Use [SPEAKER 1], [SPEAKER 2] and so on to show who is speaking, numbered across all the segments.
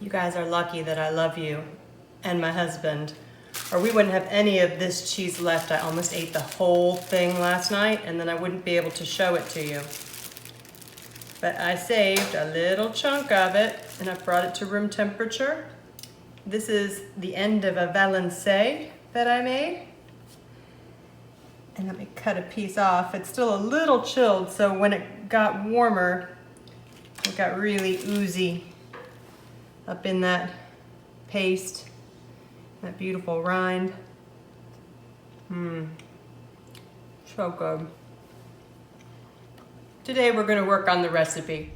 [SPEAKER 1] You guys are lucky that I love you and my husband, or we wouldn't have any of this cheese left. I almost ate the whole thing last night and then I wouldn't be able to show it to you. But I saved a little chunk of it and I brought it to room temperature. This is the end of a Valencay that I made. And let me cut a piece off. It's still a little chilled, so when it got warmer, it got really oozy up in that paste, that beautiful rind. So good. Today we're going to work on the recipe.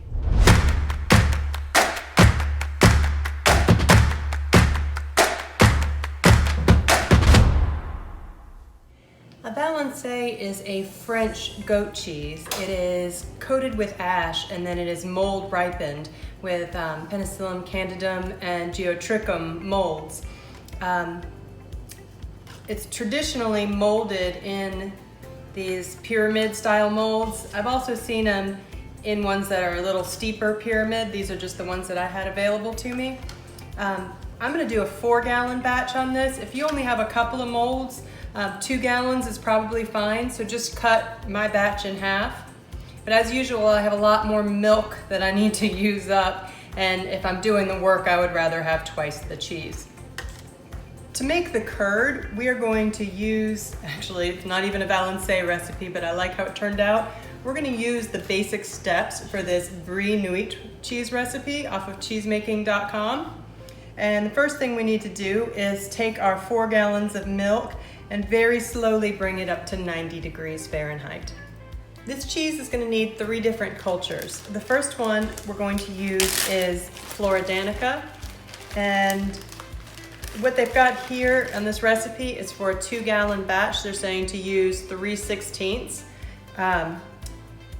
[SPEAKER 1] A Valencay is a French goat cheese. It is coated with ash and then it is mold ripened with Penicillium candidum and Geotrichum molds. It's traditionally molded in these pyramid style molds. I've also seen them in ones that are a little steeper pyramid. These are just the ones that I had available to me. I'm gonna do a 4-gallon batch on this. If you only have a couple of molds, 2 gallons is probably fine, so just cut my batch in half. But as usual, I have a lot more milk that I need to use up, and if I'm doing the work, I would rather have twice the cheese. To make the curd, we are going to use, actually, it's not even a Valencay recipe, but I like how it turned out. We're gonna use the basic steps for this brie nugget cheese recipe off of cheesemaking.com. And the first thing we need to do is take our 4 gallons of milk and very slowly bring it up to 90 degrees Fahrenheit. This cheese is going to need 3 different cultures. The first one we're going to use is Floridanica, and what they've got here on this recipe is for a 2-gallon batch. They're saying to use 3/16. I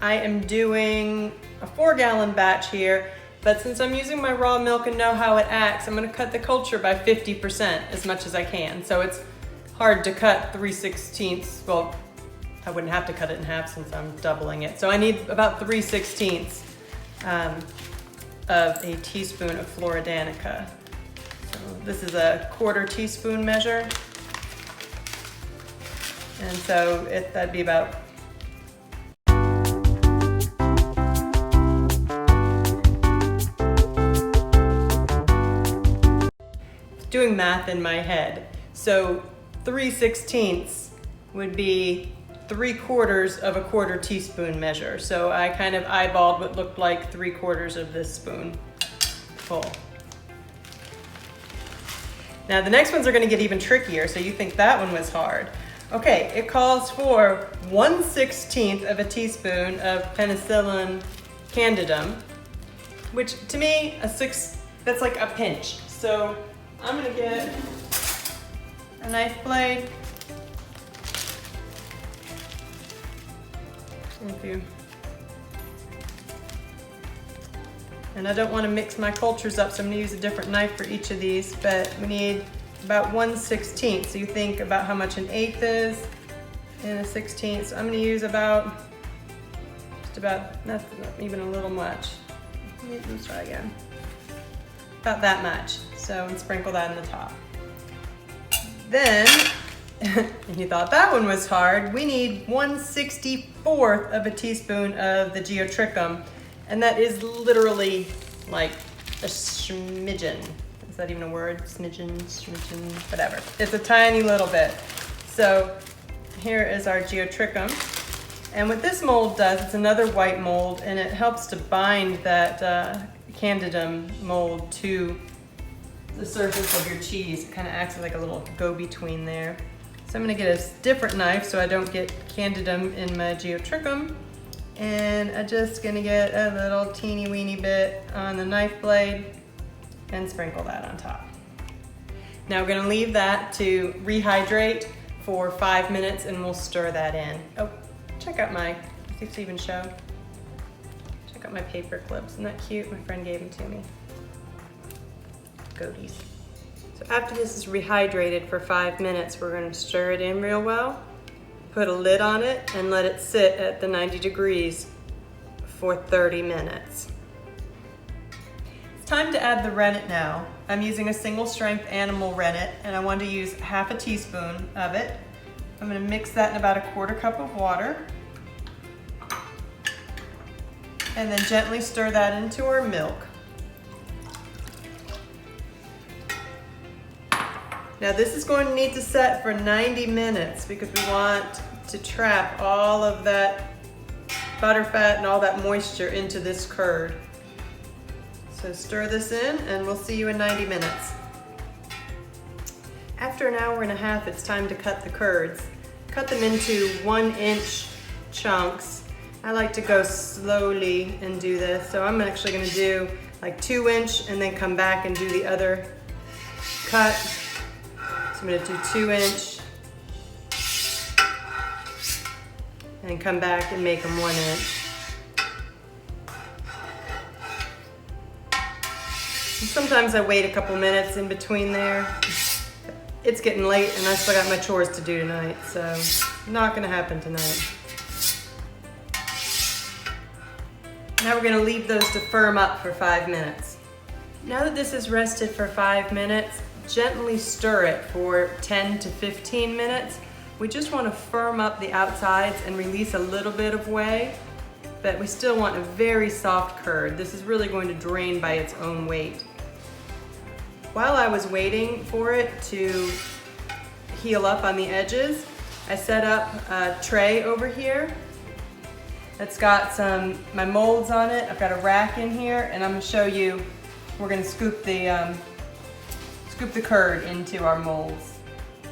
[SPEAKER 1] am doing a 4-gallon batch here, but since I'm using my raw milk and know how it acts, I'm going to cut the culture by 50% as much as I can. So it's hard to cut 3/16. Well, I wouldn't have to cut it in half since I'm doubling it. So I need about 3/16 of a teaspoon of Floridanica. So this is a 1/4 teaspoon measure. And so that'd be about doing math in my head. So 3/16 would be 3/4 of a 1/4 teaspoon measure. So I kind of eyeballed what looked like 3/4 of this spoon full. Now the next ones are gonna get even trickier, so you think that one was hard. Okay, it calls for 1/16 of a teaspoon of Penicillium candidum, which to me, that's like a pinch. So I'm gonna get a knife blade. Thank you. And I don't want to mix my cultures up, so I'm going to use a different knife for each of these, but we need about 1/16. So you think about how much an 1/8 is and a 1/16. So I'm going to use that's not even a little much. Let's try again. About that much. So, and sprinkle that in the top. Then, and you thought that one was hard, we need 1/64 of a teaspoon of the Geotrichum, and that is literally like a smidgen. Is that even a word? Smidgen, whatever. It's a tiny little bit. So here is our Geotrichum. And what this mold does, it's another white mold, and it helps to bind that candidum mold to the surface of your cheese. It kind of acts like a little go-between there. So I'm gonna get a different knife so I don't get candidum in my Geotrichum. And I'm just gonna get a little teeny weeny bit on the knife blade and sprinkle that on top. Now we're gonna leave that to rehydrate for 5 minutes and we'll stir that in. Oh, check out my, see if even show. Check out my paper clips, isn't that cute? My friend gave them to me. Goaties. So after this is rehydrated for 5 minutes, we're gonna stir it in real well, put a lid on it, and let it sit at the 90 degrees for 30 minutes. Time to add the rennet now. I'm using a single strength animal rennet and I want to use half a teaspoon of it. I'm going to mix that in about a 1/4 cup of water and then gently stir that into our milk. Now this is going to need to set for 90 minutes because we want to trap all of that butterfat and all that moisture into this curd. So stir this in and we'll see you in 90 minutes. After 1.5 hours, it's time to cut the curds. Cut them into 1-inch chunks. I like to go slowly and do this. So I'm actually gonna do like 2-inch and then come back and do the other cut. So I'm gonna do 2-inch and then come back and make them 1-inch. And sometimes I wait a couple minutes in between there. It's getting late and I still got my chores to do tonight, so not gonna happen tonight. Now we're gonna leave those to firm up for 5 minutes. Now that this is rested for 5 minutes, gently stir it for 10 to 15 minutes. We just wanna firm up the outsides and release a little bit of whey, but we still want a very soft curd. This is really going to drain by its own weight. While I was waiting for it to heal up on the edges, I set up a tray over here that's got my molds on it. I've got a rack in here and I'm gonna show you, we're gonna scoop the curd into our molds.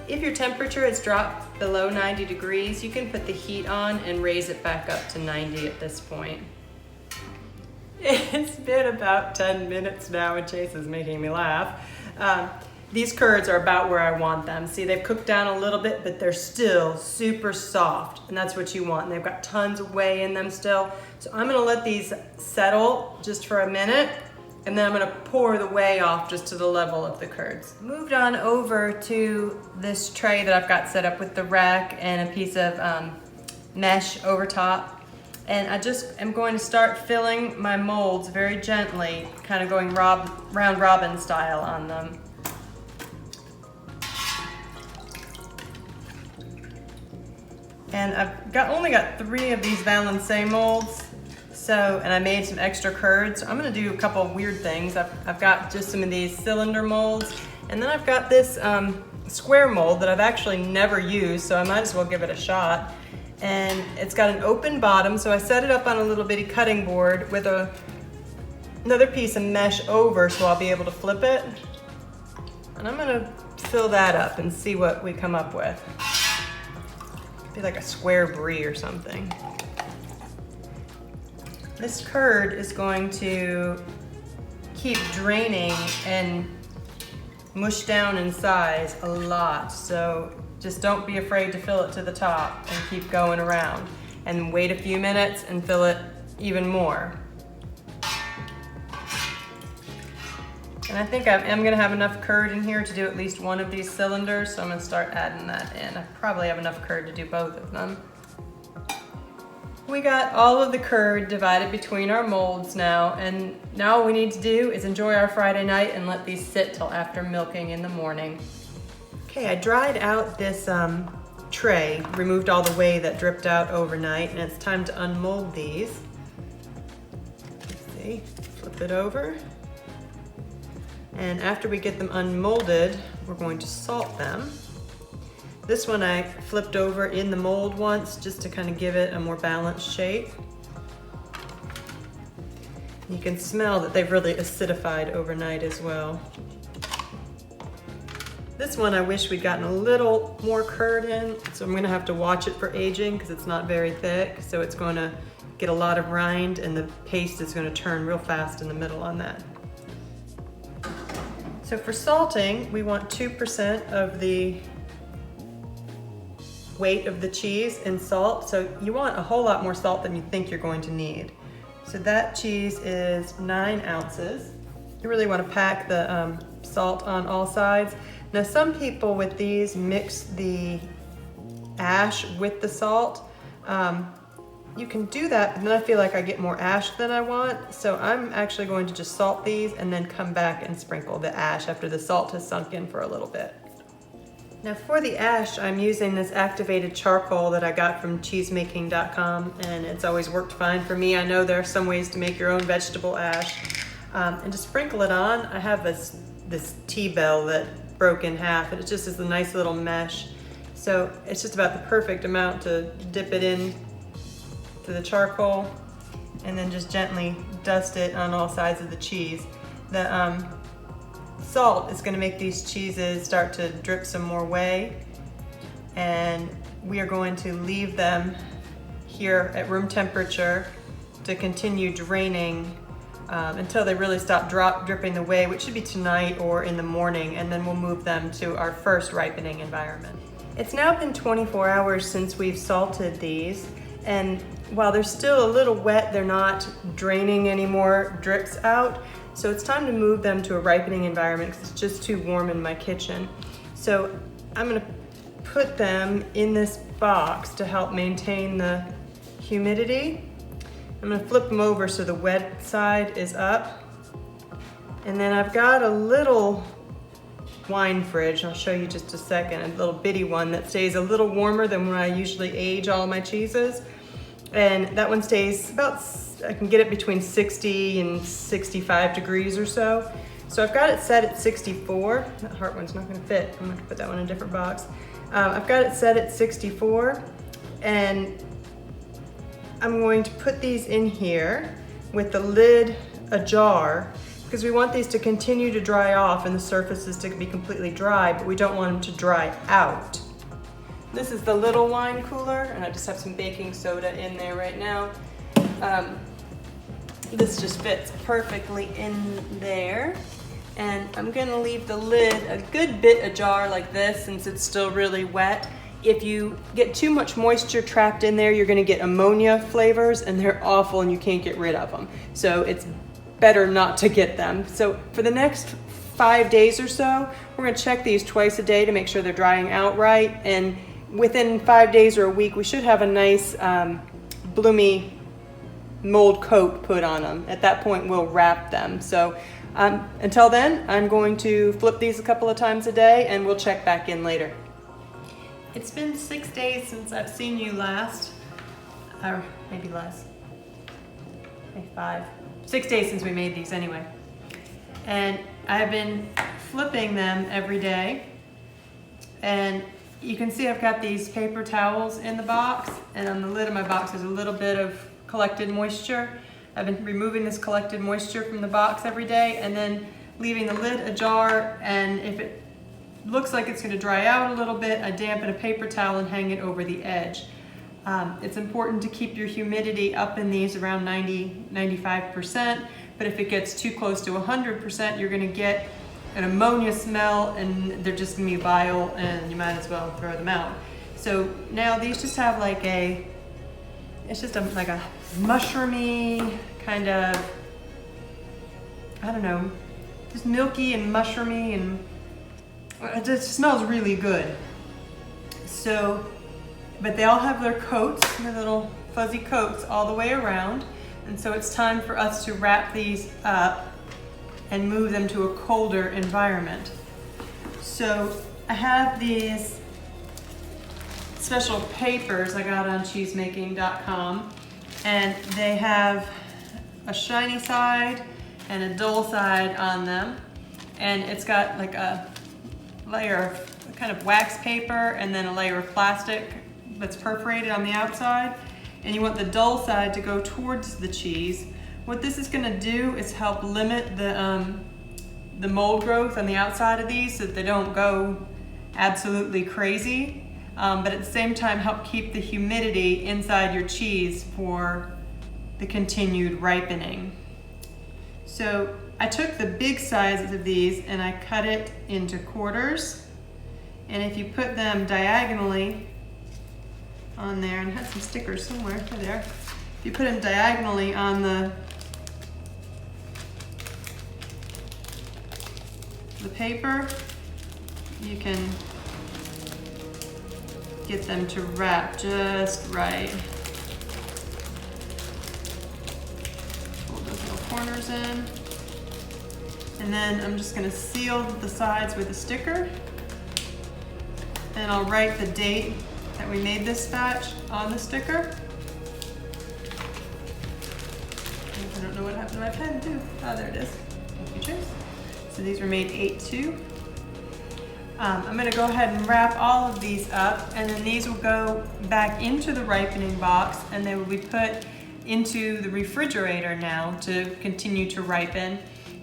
[SPEAKER 1] If your temperature has dropped below 90 degrees, you can put the heat on and raise it back up to 90 at this point. It's been about 10 minutes now and Chase is making me laugh. These curds are about where I want them. See, they've cooked down a little bit, but they're still super soft, and that's what you want. And they've got tons of whey in them still. So I'm gonna let these settle just for a minute, and then I'm gonna pour the whey off just to the level of the curds. Moved on over to this tray that I've got set up with the rack and a piece of mesh over top. And I just am going to start filling my molds very gently, kind of going round robin style on them. And I've only got 3 of these Valencay molds. And I made some extra curds. I'm gonna do a couple of weird things. I've got just some of these cylinder molds, and then I've got this square mold that I've actually never used, so I might as well give it a shot. And it's got an open bottom, so I set it up on a little bitty cutting board with another piece of mesh over, so I'll be able to flip it. And I'm gonna fill that up and see what we come up with. Be like a square brie or something. This curd is going to keep draining and mush down in size a lot, so just don't be afraid to fill it to the top and keep going around. And wait a few minutes and fill it even more. And I think I'm gonna have enough curd in here to do at least one of these cylinders, so I'm gonna start adding that in. I probably have enough curd to do both of them. We got all of the curd divided between our molds now, and now all we need to do is enjoy our Friday night and let these sit till after milking in the morning. Okay, I dried out this tray, removed all the whey that dripped out overnight, and it's time to unmold these. Let's see, flip it over. And after we get them unmolded, we're going to salt them. This one I flipped over in the mold once just to kind of give it a more balanced shape. You can smell that they've really acidified overnight as well. This one I wish we'd gotten a little more curd in, so I'm gonna have to watch it for aging because it's not very thick, so it's gonna get a lot of rind and the paste is gonna turn real fast in the middle on that. So for salting, we want 2% of the weight of the cheese in salt. So you want a whole lot more salt than you think you're going to need. So that cheese is 9 ounces. You really want to pack the salt on all sides. Now some people with these mix the ash with the salt. you can do that, and then I feel like I get more ash than I want. So I'm actually going to just salt these and then come back and sprinkle the ash after the salt has sunk in for a little bit. Now for the ash, I'm using this activated charcoal that I got from cheesemaking.com, and it's always worked fine for me. I know there are some ways to make your own vegetable ash. And to sprinkle it on, I have this tea bell that broke in half, and it just is a nice little mesh. So it's just about the perfect amount to dip it in to the charcoal and then just gently dust it on all sides of the cheese. The salt is going to make these cheeses start to drip some more whey, and we are going to leave them here at room temperature to continue draining until they really stop dripping the whey, which should be tonight or in the morning, and then we'll move them to our first ripening environment. It's now been 24 hours since we've salted these, and while they're still a little wet, they're not draining any more drips out. So it's time to move them to a ripening environment because it's just too warm in my kitchen. So I'm gonna put them in this box to help maintain the humidity. I'm gonna flip them over so the wet side is up. And then I've got a little wine fridge, I'll show you just a second, a little bitty one that stays a little warmer than when I usually age all my cheeses. And that one stays about, I can get it between 60 and 65 degrees or so. So I've got it set at 64. That heart one's not gonna fit. I'm gonna have to put that one in a different box. I've got it set at 64, and I'm going to put these in here with the lid ajar, because we want these to continue to dry off and the surfaces to be completely dry, but we don't want them to dry out. This is the little wine cooler, and I just have some baking soda in there right now. This just fits perfectly in there. And I'm gonna leave the lid a good bit ajar like this since it's still really wet. If you get too much moisture trapped in there, you're gonna get ammonia flavors, and they're awful and you can't get rid of them. So it's better not to get them. So for the next 5 days or so, we're gonna check these twice a day to make sure they're drying out right. And within 5 days or a week, we should have a nice bloomy mold coat put on them. At that point, we'll wrap them. So until then, I'm going to flip these a couple of times a day, and we'll check back in later. It's been 6 days since I've seen you last, or maybe less, maybe 5. 6 days since we made these anyway. And I've been flipping them every day, and you can see I've got these paper towels in the box, and on the lid of my box there's a little bit of collected moisture. I've been removing this collected moisture from the box every day and then leaving the lid ajar, and if it looks like it's going to dry out a little bit, I dampen a paper towel and hang it over the edge. It's important to keep your humidity up in these around 90–95%, but if it gets too close to 100%, you're going to get an ammonia smell, and they're just gonna be vile, and you might as well throw them out. So now these just have like it's just like a mushroomy kind of, I don't know, just milky and mushroomy, and it just smells really good. So, but they all have their coats, their little fuzzy coats all the way around, and so it's time for us to wrap these up and move them to a colder environment. So I have these special papers I got on cheesemaking.com, and they have a shiny side and a dull side on them, and it's got like a layer of kind of wax paper and then a layer of plastic that's perforated on the outside, and you want the dull side to go towards the cheese. What this is going to do is help limit the mold growth on the outside of these so that they don't go absolutely crazy, but at the same time help keep the humidity inside your cheese for the continued ripening. So I took the big sizes of these and I cut it into quarters, and if you put them diagonally on there, and I had some stickers somewhere there, if you put them diagonally on the paper, you can get them to wrap just right. corners in. And then I'm just gonna seal the sides with a sticker. And I'll write the date that we made this batch on the sticker. I don't know what happened to my pen too. Oh, there it is. Thank you, Trace. So these were made 8/2. I'm gonna go ahead and wrap all of these up, and then these will go back into the ripening box, and they will be put into the refrigerator now to continue to ripen.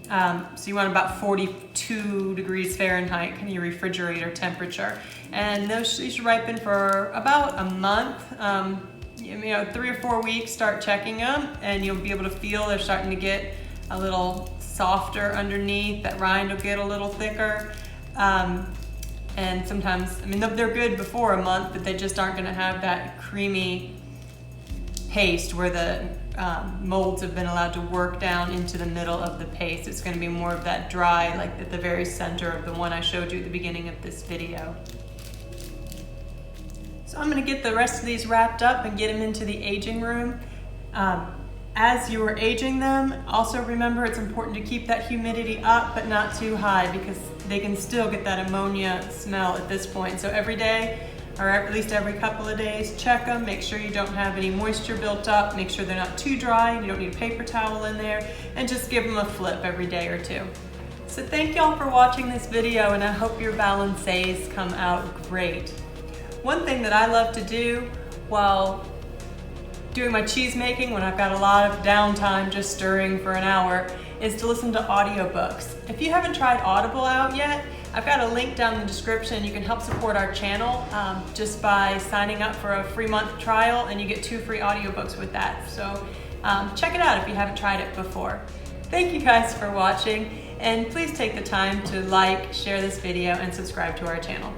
[SPEAKER 1] So you want about 42 degrees Fahrenheit, kind of your refrigerator temperature. And those should ripen for about a month. 3 or 4 weeks, start checking them, and you'll be able to feel they're starting to get a little softer underneath. That rind will get a little thicker. And sometimes, they're good before a month, but they just aren't gonna have that creamy paste where the molds have been allowed to work down into the middle of the paste. It's gonna be more of that dry, like at the very center of the one I showed you at the beginning of this video. So I'm gonna get the rest of these wrapped up and get them into the aging room. As you are aging them, also remember it's important to keep that humidity up, but not too high, because they can still get that ammonia smell at this point. So every day, or at least every couple of days, check them, make sure you don't have any moisture built up, make sure they're not too dry, you don't need a paper towel in there, and just give them a flip every day or two. So thank y'all for watching this video, and I hope your Valencays come out great. One thing that I love to do while doing my cheese making, when I've got a lot of downtime just stirring for an hour, is to listen to audiobooks. If you haven't tried Audible out yet, I've got a link down in the description. You can help support our channel just by signing up for a free month trial, and you get 2 free audiobooks with that. So check it out if you haven't tried it before. Thank you guys for watching, and please take the time to like, share this video, and subscribe to our channel.